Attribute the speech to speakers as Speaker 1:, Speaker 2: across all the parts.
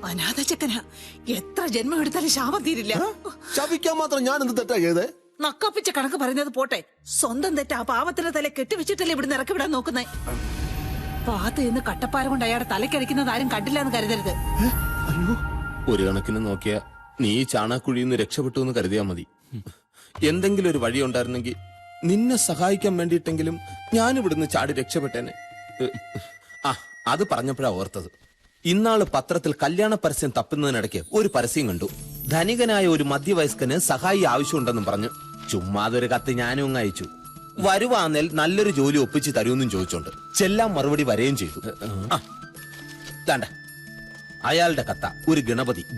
Speaker 1: അനാഥ ചെക്കനാ. എത്ര ജന്മം എടുത്താലും ശാപം തീരില്ല.
Speaker 2: ശപിക്കാൻ മാത്രം ഞാൻ എന്ത് തെറ്റാ ചെയ്തേ?
Speaker 1: നക്കാപ്പിച്ച കണക്ക് പറയുന്നത് പോട്ടെ, സ്വന്തം തെറ്റ് ആ പാവത്തിന്റെ തല കെട്ടിവെച്ചിട്ടല്ലേ ഇവിടുന്ന് ഇറക്കി വിടാൻ നോക്കുന്നേ. പാത്ത് നിന്ന് കട്ടപ്പാര കൊണ്ട് അയാളുടെ തലക്കടിക്കുന്നത് ആരും കണ്ടില്ല എന്ന് കരുതരുത്.
Speaker 2: ഒരു കണക്കിന് നോക്കിയ നീ ചാണാക്കുഴിയിൽ നിന്ന് രക്ഷപ്പെട്ടു എന്ന് കരുതിയാ മതി. എന്തെങ്കിലും ഒരു വഴി ഉണ്ടായിരുന്നെങ്കിൽ നിന്നെ സഹായിക്കാൻ വേണ്ടിയിട്ടെങ്കിലും ഞാൻ ഇവിടുന്ന് ചാടി രക്ഷപ്പെട്ടേനെ. അത് പറഞ്ഞപ്പോഴാ ഓർത്തത്. ഇന്നാള് പത്രത്തിൽ കല്യാണ പരസ്യം തപ്പുന്നതിനിടയ്ക്ക് ഒരു പരസ്യം കണ്ടു. ധനികനായ ഒരു മധ്യവയസ്കന് സഹായി ആവശ്യമുണ്ടെന്നും പറഞ്ഞു. ചുമ്മാതൊരു കത്ത് ഞാനും അങ്ങ് അയച്ചു. വരുവാന്നേൽ നല്ലൊരു ജോലി ഒപ്പിച്ച് തരുമെന്നും ചോദിച്ചോണ്ട് ചെല്ലാൻ മറുപടി വരെയും ചെയ്തു. താണ്ട അയാളുടെ കത്ത ഒരു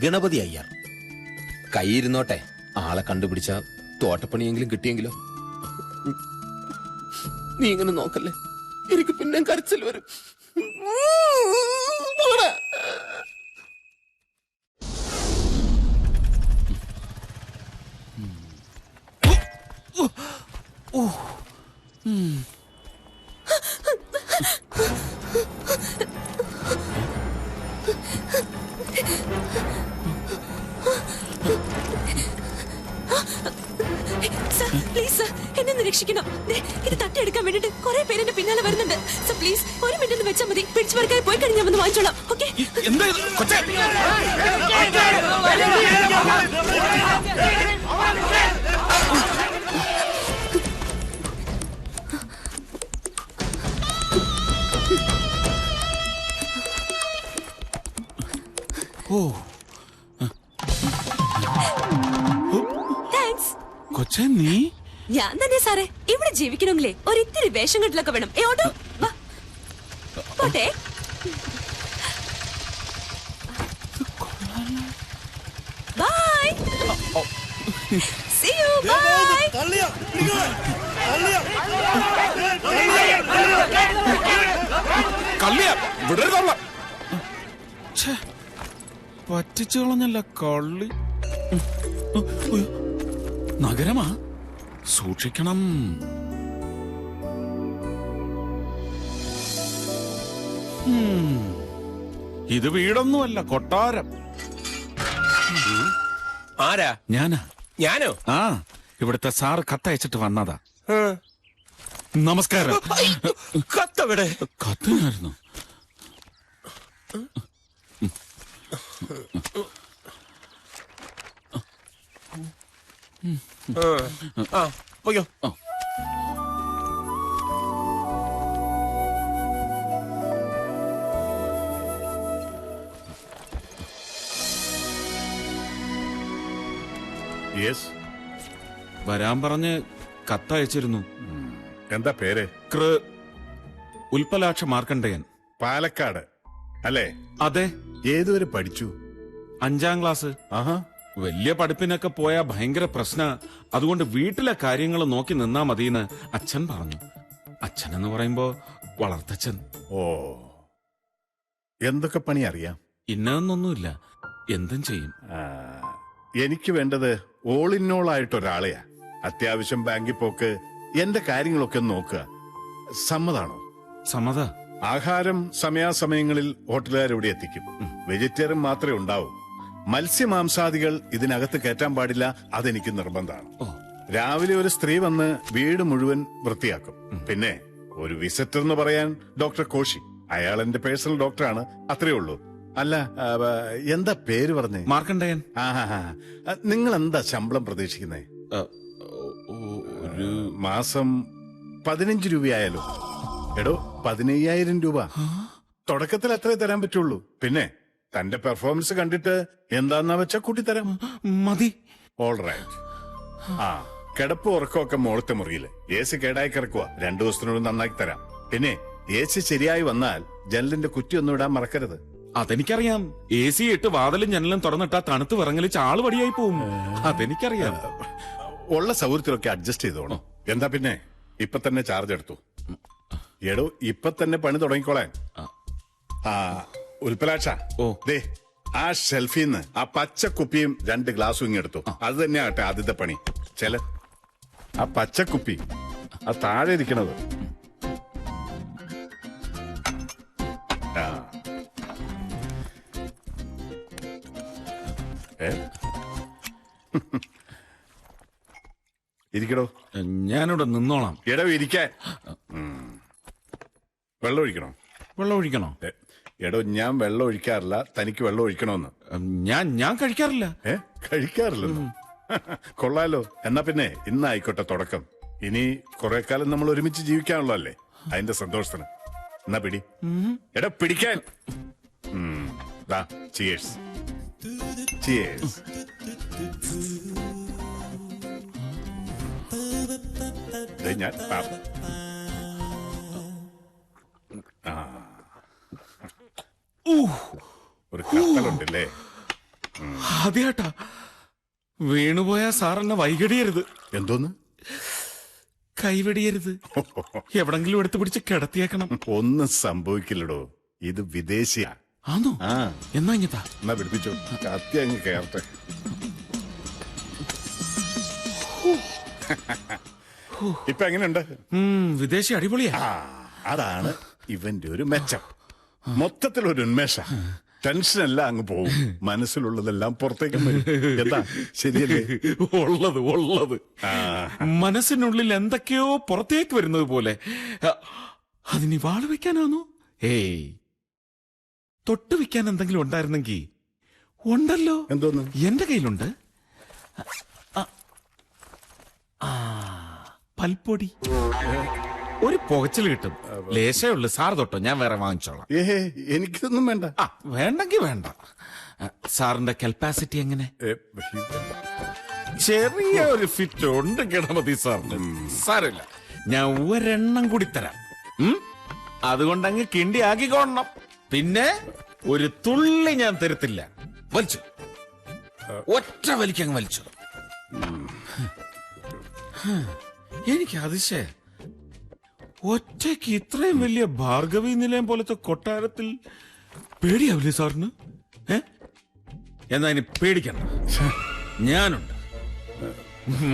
Speaker 2: ഗണപതി അയ്യാർ. കൈയിരുന്നോട്ടെ, ആളെ കണ്ടുപിടിച്ച തോട്ടപ്പണിയെങ്കിലും കിട്ടിയെങ്കിലോ. നീ ഇങ്ങനെ നോക്കല്ലേ, എനിക്ക് പിന്നെ കരച്ചിൽ വരും.
Speaker 3: പ്ലീസ് എന്നെ രക്ഷിക്കണം. ഇത് തട്ടിയെടുക്കാൻ വേണ്ടിട്ട് കുറെ പേര് എന്റെ പിന്നാലെ വരുന്നുണ്ട്. സർ പ്ലീസ് ഒരു മിനിറ്റ് വെച്ചാൽ മതി. പിടിച്ചു പറിക്കാൻ പോയി കഴിഞ്ഞാൽ വന്ന് വാങ്ങിച്ചോളാം. ഓക്കെ?
Speaker 4: കൊച്ചേ, നീ?
Speaker 3: ഞാൻ തന്നെ സാറേ. ഇവിടെ ജീവിക്കണമെങ്കിലേ ഒരിത്തിരി വേഷം കെട്ടിലൊക്കെ വേണം. ഓട്ടോ പോട്ടെ. ബൈ. See you. Bye.
Speaker 4: പറ്റിച്ചു കളഞ്ഞല്ല കള്ളി. നഗരമാ, സൂക്ഷിക്കണം. ഇത് വീടൊന്നുമല്ല, കൊട്ടാരം.
Speaker 5: ആരാ? ഞാനോ?
Speaker 4: ആ, ഇവിടുത്തെ സാറ് കത്തയച്ചിട്ട് വന്നതാ. നമസ്കാരം.
Speaker 5: കത്തവിടെ?
Speaker 4: കത്തിനായിരുന്നു.
Speaker 5: പോയോ?
Speaker 4: വരാൻ പറഞ്ഞ് കത്തയച്ചിരുന്നു.
Speaker 6: എന്താ പേര്?
Speaker 4: ഉൽപ്പലാക്ഷ മാർക്കണ്ഡേയൻ.
Speaker 6: പാലക്കാട് അല്ലേ?
Speaker 4: അതെ.
Speaker 6: ഏതുവരെ പഠിച്ചു?
Speaker 4: 5ാം ക്ലാസ്.
Speaker 6: ആഹാ.
Speaker 4: വലിയ പഠിപ്പിനൊക്കെ പോയാ ഭയങ്കര പ്രശ്ന. അതുകൊണ്ട് വീട്ടിലെ കാര്യങ്ങൾ നോക്കി നിന്നാ മതിയെന്ന് അച്ഛൻ പറഞ്ഞു. അച്ഛൻ എന്ന് പറയുമ്പോ വളർത്തച്ഛൻ.
Speaker 6: ഓ, എന്തൊക്കെ പണി അറിയാം?
Speaker 4: ഇന്നതൊന്നൊന്നുമില്ല, എന്തും ചെയ്യും.
Speaker 6: എനിക്ക് വേണ്ടത് ഓൾ ഇൻ ഓൾ ആയിട്ട് ഒരാളെയാ. അത്യാവശ്യം ബാങ്കിൽ പോക്ക്, എന്റെ കാര്യങ്ങളൊക്കെ നോക്കുക. സമ്മതാണോ?
Speaker 4: സമ്മത.
Speaker 6: ആഹാരം സമയാസമയങ്ങളിൽ ഹോട്ടലുകാർ ഇവിടെ എത്തിക്കും. വെജിറ്റേറിയൻ മാത്രമേ ഉണ്ടാവൂ. മത്സ്യമാംസാദികൾ ഇതിനകത്ത് കയറ്റാൻ പാടില്ല, അതെനിക്ക് നിർബന്ധമാണ്. രാവിലെ ഒരു സ്ത്രീ വന്ന് വീട് മുഴുവൻ വൃത്തിയാക്കും. പിന്നെ ഒരു വിസിറ്റർ എന്ന് പറയാൻ ഡോക്ടർ കോശി, അയാൾ എന്റെ പേഴ്സണൽ ഡോക്ടറാണ്. അത്രേ ഉള്ളൂ. അല്ല, എന്താ പേര് പറഞ്ഞേ?
Speaker 4: മാർക്കണ്ഡേയൻ.
Speaker 6: നിങ്ങൾ എന്താ ശമ്പളം പ്രതീക്ഷിക്കുന്നേ?
Speaker 4: ഒരു
Speaker 6: മാസം 15 രൂപയായാലോ? എടോ, 15,000 രൂപ. തുടക്കത്തിൽ അത്രേ തരാൻ പറ്റുള്ളൂ. പിന്നെ തന്റെ പെർഫോമൻസ് കണ്ടിട്ട് എന്താന്നാ വെച്ചാ കൂട്ടിത്തരാം.
Speaker 4: മതി.
Speaker 6: All right. കിടപ്പ് ഉറക്കമൊക്കെ മോളത്തെ മുറിയില്. AC കേടായി കിടക്കുക. 2 ദിവസത്തിനോട് നന്നാക്കി തരാം. പിന്നെ AC ശരിയായി വന്നാൽ ജനലിന്റെ കുറ്റി ഒന്നും ഇടാൻ മറക്കരുത്.
Speaker 4: അതെനിക്കറിയാം. AC ഇട്ട് വാതിലും ജനലും തുറന്നിട്ടാ തണുത്ത് വിറങ്ങലിച്ച് ആള് വടിയായി പോവും. അതെനിക്കറിയാം.
Speaker 6: ഉള്ള സൗകര്യത്തിലൊക്കെ അഡ്ജസ്റ്റ് ചെയ്തോണം. എന്താ പിന്നെ ഇപ്പൊ തന്നെ ചാർജ് എടുത്തു. എടോ, ഇപ്പൊ തന്നെ പണി തുടങ്ങിക്കോളാൻ. ഉൽപ്പലാക്ഷ, ദേ ആ ഷെൽഫിന്ന് ആ പച്ച കുപ്പിയും 2 ഗ്ലാസും ഇങ്ങെടുത്തു. അത് തന്നെയാട്ടെ ആദ്യത്തെ പണി. ചെല ആ പച്ചക്കുപ്പി ആ താഴെ ഇരിക്കണത്. ഏ? ഇരിക്കടോ.
Speaker 4: ഞാനിവിടെ നിന്നോളാം.
Speaker 6: എടോ ഇരിക്കാൻ. വെള്ളം ഒഴിക്കണോ?
Speaker 4: വെള്ളം ഒഴിക്കണോ?
Speaker 6: എടോ ഞാൻ വെള്ളം ഒഴിക്കാറില്ല, തനിക്ക് വെള്ളം ഒഴിക്കണോന്ന്.
Speaker 4: ഞാൻ കഴിക്കാറില്ല.
Speaker 6: കഴിക്കാറില്ലെന്നോ? കൊള്ളാലോ. എന്നാ പിന്നെ ഇന്നായിക്കോട്ടെ തുടക്കം. ഇനി കുറെ കാലം നമ്മൾ ഒരുമിച്ച് ജീവിക്കാനുള്ള അല്ലേ, അതിന്റെ സന്തോഷത്തിന്. എന്നാ പിടി. എടാ പിടിക്കാൻ. ചിയേഴ്സ്. ചിയേഴ്സ്. ഞാൻ ഒരു കത്തലുണ്ടല്ലേ?
Speaker 4: അതെയാട്ടാ, വീണുപോയ സാറെന്നെ വൈകടിയരുത്.
Speaker 6: എന്തോന്ന്?
Speaker 4: കൈവെടിയരുത്. എവിടെങ്കിലും എടുത്തു പിടിച്ച് കിടത്തിയേക്കണം.
Speaker 6: ഒന്നും സംഭവിക്കില്ലടോ, ഇത് വിദേശിയാ.
Speaker 4: ആണോ? എന്നാ ഇങ്ങത്താ.
Speaker 6: എന്നാ പിടിപ്പിച്ചോ, കത്തി അങ്ങ് കയറട്ടെ. ഇപ്പൊ എങ്ങനെയുണ്ട്?
Speaker 4: വിദേശി അടിപൊളിയാ.
Speaker 6: അതാണ് ഇവന്റെ ഒരു മെച്ചം. മൊത്തത്തിലൊരു ഉന്മേഷ. ടെൻഷനെല്ലാം അങ്ങ് പോകും, മനസ്സിലുള്ളതെല്ലാം പുറത്തേക്ക് വരും. എന്താ ശരിയല്ലേ?
Speaker 4: ഉള്ളത് മനസ്സിനുള്ളിൽ എന്തൊക്കെയോ പുറത്തേക്ക് വരുന്നത് പോലെ. അതിനി വാള് വെക്കാനാണോ? ഏയ്, തൊട്ട് വെക്കാൻ എന്തെങ്കിലും ഉണ്ടായിരുന്നെങ്കിൽ ഉണ്ടല്ലോ.
Speaker 6: എന്തോന്ന്?
Speaker 4: എന്റെ കയ്യിലുണ്ട്. പൽപ്പൊടി. ഒരു പുകച്ചിൽ കിട്ടും. ലേശേ ഉള്ളു. സാർ തൊട്ടോ, ഞാൻ വേറെ വാങ്ങിച്ചോളാം.
Speaker 6: എനിക്കിതൊന്നും വേണ്ട.
Speaker 4: വേണ്ടെങ്കി വേണ്ട. സാറിന്റെ കപ്പാസിറ്റി എങ്ങനെ? ചെറിയ ഒരു ഫിറ്റ് ഉണ്ട് ഗണപതി സാറിന്. സാരമില്ല, ഞാൻ ഒരെണ്ണം കൂടി തരാം. അതുകൊണ്ടങ്ങ് കിണ്ടി ആക്കിക്കോണം. പിന്നെ ഒരു തുള്ളി ഞാൻ തരത്തില്ല. വലിച്ചു, ഒറ്റ വലിക്കങ്ങ് വലിച്ചു. എനിക്ക് അതിശയം, ഒറ്റയ്ക്ക് ഇത്രയും വലിയ ഭാർഗവി നിലയം പോലത്തെ കൊട്ടാരത്തിൽ പേടിയാവില്ലേ സാറിന്? എന്നാ ഇനി പേടിക്കണ്ട, ഞാനുണ്ട്.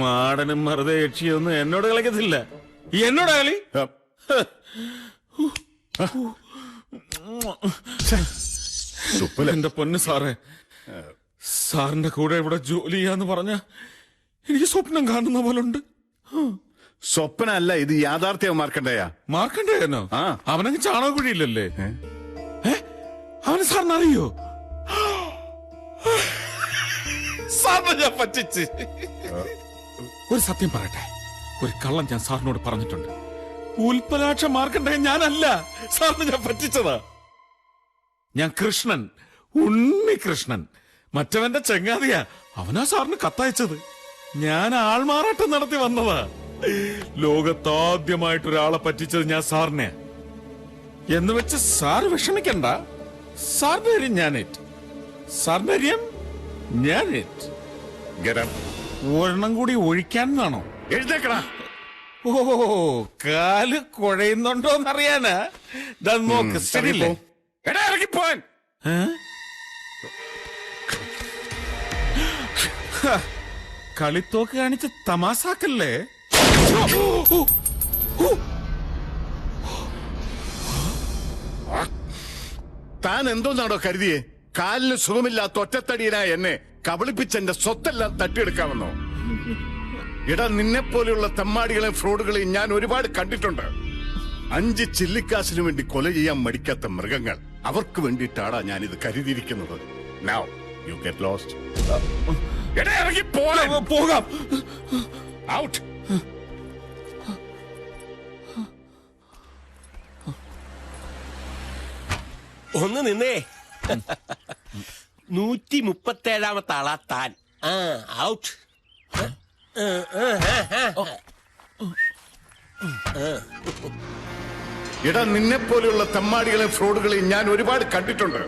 Speaker 4: മാടനും മറുതെ യക്ഷിയൊന്നും എന്നോട് കളിക്കത്തില്ല. എന്നോട് കളി. എന്റെ പൊന്ന് സാറേ, സാറിന്റെ കൂടെ ഇവിടെ ജോലി ചെയ്യാന്ന് പറഞ്ഞ എനിക്ക് സ്വപ്നം കാണുന്ന പോലെ ഉണ്ട്.
Speaker 6: സ്വപ്നല്ല, ഇത് യാഥാർത്ഥ്യം.
Speaker 4: മാർക്കണ്ടേയനോ? അവനങ്ങ് ചാണകക്കുഴിയില്ലല്ലേ? അവന് സാറിന് അറിയോ? സാറിനെ ഞാൻ പറ്റിച്ച്. ഒരു സത്യം പറയട്ടെ, ഒരു കള്ളം ഞാൻ സാറിനോട് പറഞ്ഞിട്ടുണ്ട്. ഉൽപ്പലാക്ഷ മാർക്കണ്ടേയൻ ഞാനല്ല, സാറിന് ഞാൻ പറ്റിച്ചതാ. ഞാൻ കൃഷ്ണൻ, ഉണ്ണികൃഷ്ണൻ, മറ്റവന്റെ ചെങ്ങാതിയാ. അവനാ സാറിന് കത്തയച്ചത്. ഞാൻ ആൾമാറാട്ടം നടത്തി വന്നതാ. ലോകത്താദ്യമായിട്ടൊരാളെ പറ്റിച്ചത് ഞാൻ സാറിനെ. എന്ന് വെച്ച് സാറ് വിഷമിക്കണ്ട. സാറിന്റെ കാര്യം ഞാനേറ്റ്. സാറിന്റെ കാര്യം ഞാനേറ്റ്. ഒരെണ്ണം കൂടി ഒഴിക്കാനാണോ?
Speaker 6: എഴുതേക്കടാ.
Speaker 4: ഓ, കാല് കുഴയുന്നുണ്ടോന്നറിയാനാ. നോക്ക്, ശരിയല്ലേ?
Speaker 6: ഇറങ്ങിപ്പോൻ.
Speaker 4: കളിത്തോക്ക് കാണിച്ച് തമാസാക്കല്ലേ?
Speaker 6: താൻ എന്തോന്നാണോ കരുതിയേ? കാലിന് സുഖമില്ലാത്ത ഒറ്റത്തടിയനായ എന്നെ കബളിപ്പിച്ചെന്റെ സ്വത്തെല്ലാം തട്ടിയെടുക്കാമെന്നോ? ഇടാ, നിന്നെ പോലെയുള്ള തെമ്മാടികളെയും ഫ്രോഡുകളെയും ഞാൻ ഒരുപാട് കണ്ടിട്ടുണ്ട്. 5 ചില്ലിക്കാശിനു വേണ്ടി കൊല ചെയ്യാൻ മടിക്കാത്ത മൃഗങ്ങൾ. അവർക്ക് വേണ്ടിയിട്ടാണ് ഞാൻ ഇത് കരുതിയിരിക്കുന്നത്. Now you get lost.
Speaker 4: പോകാം.
Speaker 6: ഔട്ട്.
Speaker 5: ഒന്ന് നിന്നേ. 137ാമത്തെ ആളാ താൻ. ഔട്ട്.
Speaker 6: ഇടാ, നിന്നെ പോലെയുള്ള തെമ്മാടികളെയും ഫ്രോഡുകളെയും ഞാൻ ഒരുപാട് കണ്ടിട്ടുണ്ട്.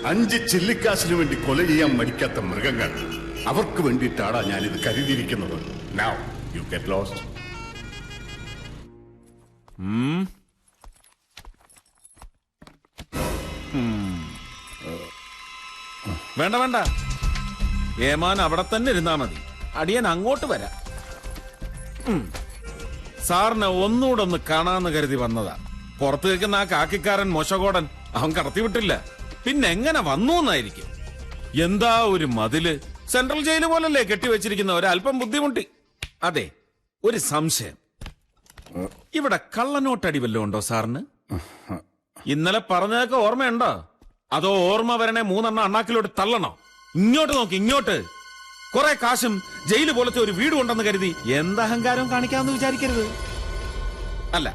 Speaker 6: 5 ചില്ലിക്കാശിനു വേണ്ടി കൊല ചെയ്യാൻ മടിക്കാത്ത മൃഗങ്ങൾ. അവർക്ക് വേണ്ടിയിട്ടാണ് ഞാൻ ഇത് കരുതിയിരിക്കുന്നത്. Now you get lost.
Speaker 4: വേണ്ട വേണ്ട, ഏമാൻ അവിടെ തന്നെ ഇരുന്നാ മതി. അടിയൻ അങ്ങോട്ട് വരാം. സാറിനെ ഒന്നുകൂടെ ഒന്ന് കാണാന്ന് കരുതി വന്നതാ. പുറത്തു നിൽക്കുന്ന ആ കാക്കിക്കാരൻ മോശകോടൻ അവൻ കടത്തിവിട്ടില്ല. പിന്നെ എങ്ങനെ വന്നു എന്നായിരിക്കും. എന്താ ഒരു മതില്, സെൻട്രൽ ജയില് പോലല്ലേ കെട്ടിവെച്ചിരിക്കുന്ന, ഒരല്പം ബുദ്ധിമുട്ടി. അതെ, ഒരു സംശയം, ഇവിടെ കള്ളനോട്ടടി വല്ലതും ഉണ്ടോ സാറിന്? ഇന്നലെ പറഞ്ഞതൊക്കെ ഓർമ്മയുണ്ടോ? അതോ ഓർമ്മ വരണേ 3 എണ്ണം അണ്ണാക്കിലോട്ട് തള്ളണോ? ഇങ്ങോട്ട് നോക്കി, ഇങ്ങോട്ട്. കുറെ കാശും ജയില് പോലത്തെ ഒരു വീടും ഉണ്ടെന്ന് കരുതി എന്തഹങ്കാരം കാണിക്കാമെന്ന് വിചാരിക്കരുത്. അല്ല,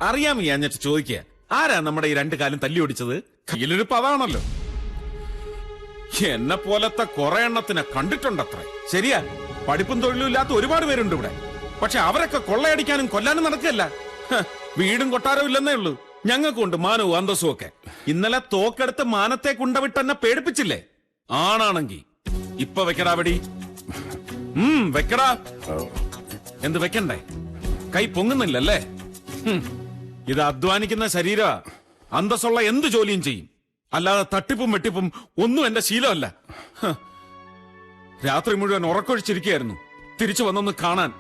Speaker 4: അറിയാൻ വയ്യാഞ്ഞിട്ട് ചോദിക്കുക, ആരാ നമ്മുടെ ഈ 2 കാലും തല്ലി ഓടിച്ചത്? കയ്യിലൊരു പതാണല്ലോ. എന്നെ പോലത്തെ കുറെ എണ്ണത്തിനെ കണ്ടിട്ടുണ്ടത്രേ. ശരിയാ, പഠിപ്പും തൊഴിലും ഇല്ലാത്ത ഒരുപാട് പേരുണ്ട് ഇവിടെ. പക്ഷെ അവരൊക്കെ കൊള്ളയടിക്കാനും കൊല്ലാനും നടക്കുകയല്ല. വീടും കൊട്ടാരവും ഇല്ലെന്നേ ഉള്ളൂ. ഞങ്ങൾക്കുണ്ട് മാനവും അന്തസ്സും ഒക്കെ. ഇന്നലെ തോക്കെടുത്ത് മാനത്തെ കുണ്ടവിട്ട് എന്നെ പേടിപ്പിച്ചില്ലേ? ആണാണെങ്കി ഇപ്പൊ വെക്കടാ വെടി. വെക്കടാ. എന്ത് വെക്കണ്ടേ? കൈ പൊങ്ങുന്നില്ലല്ലേ? ഇത് അധ്വാനിക്കുന്ന ശരീര, അന്തസ്സുള്ള എന്ത് ജോലിയും ചെയ്യും. അല്ലാതെ തട്ടിപ്പും വെട്ടിപ്പും ഒന്നും എന്റെ ശീലമല്ല. രാത്രി മുഴുവൻ ഉറക്കൊഴിച്ചിരിക്കുകയായിരുന്നു തിരിച്ചു വന്നൊന്ന് കാണാൻ.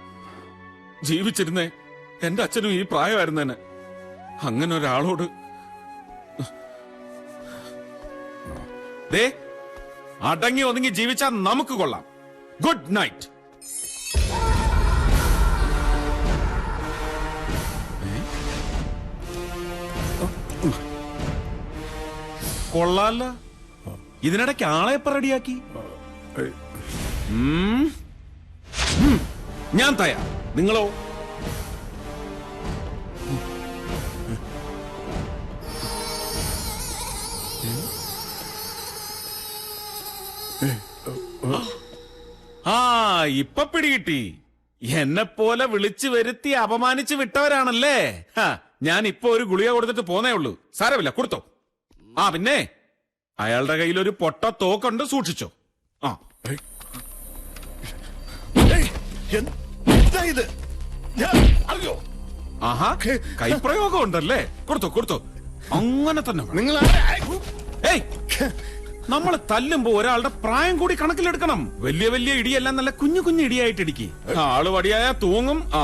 Speaker 4: ജീവിച്ചിരുന്നേ എന്റെ അച്ഛനും ഈ പ്രായമായിരുന്നേനെ. അങ്ങനെ ഒരാളോട് ദേ, അടങ്ങി ഒതുങ്ങി ജീവിച്ചാൽ നമുക്ക് കൊള്ളാം. Good night. കൊള്ളാല്ല, ഇതിനിടയ്ക്ക് ആളെപ്പ റെഡിയാക്കി. ഞാൻ തയ്യാർ, നിങ്ങളോ? ആ, ഇപ്പൊ പിടികിട്ടി. എന്നെ പോലെ വിളിച്ചു വരുത്തി അപമാനിച്ച് വിട്ടവരാണല്ലേ. ഞാൻ ഇപ്പൊ ഒരു ഗുളിക കൊടുത്തിട്ട് പോന്നേ ഉള്ളൂ. സാരമില്ല, കൊടുത്തോ. ആ പിന്നെ അയാളുടെ കയ്യിൽ ഒരു പൊട്ട തോക്കുണ്ട്, സൂക്ഷിച്ചോ. ആ, ആഹാ, കൈപ്രയോഗം ഉണ്ടല്ലേ. കൊടുത്തോ, കൊടുത്തോ. അങ്ങനെ തന്നെ
Speaker 6: നിങ്ങൾ
Speaker 4: ഏയ്, നമ്മൾ തല്ലുമ്പോ ഒരാളുടെ പ്രായം കൂടി കണക്കിലെടുക്കണം. വലിയ വലിയ ഇടിയെല്ലാം നല്ല കുഞ്ഞു കുഞ്ഞു ഇടിയായിട്ട് ഇടിക്ക്. ആള് വടിയായ തൂങ്ങും. ആ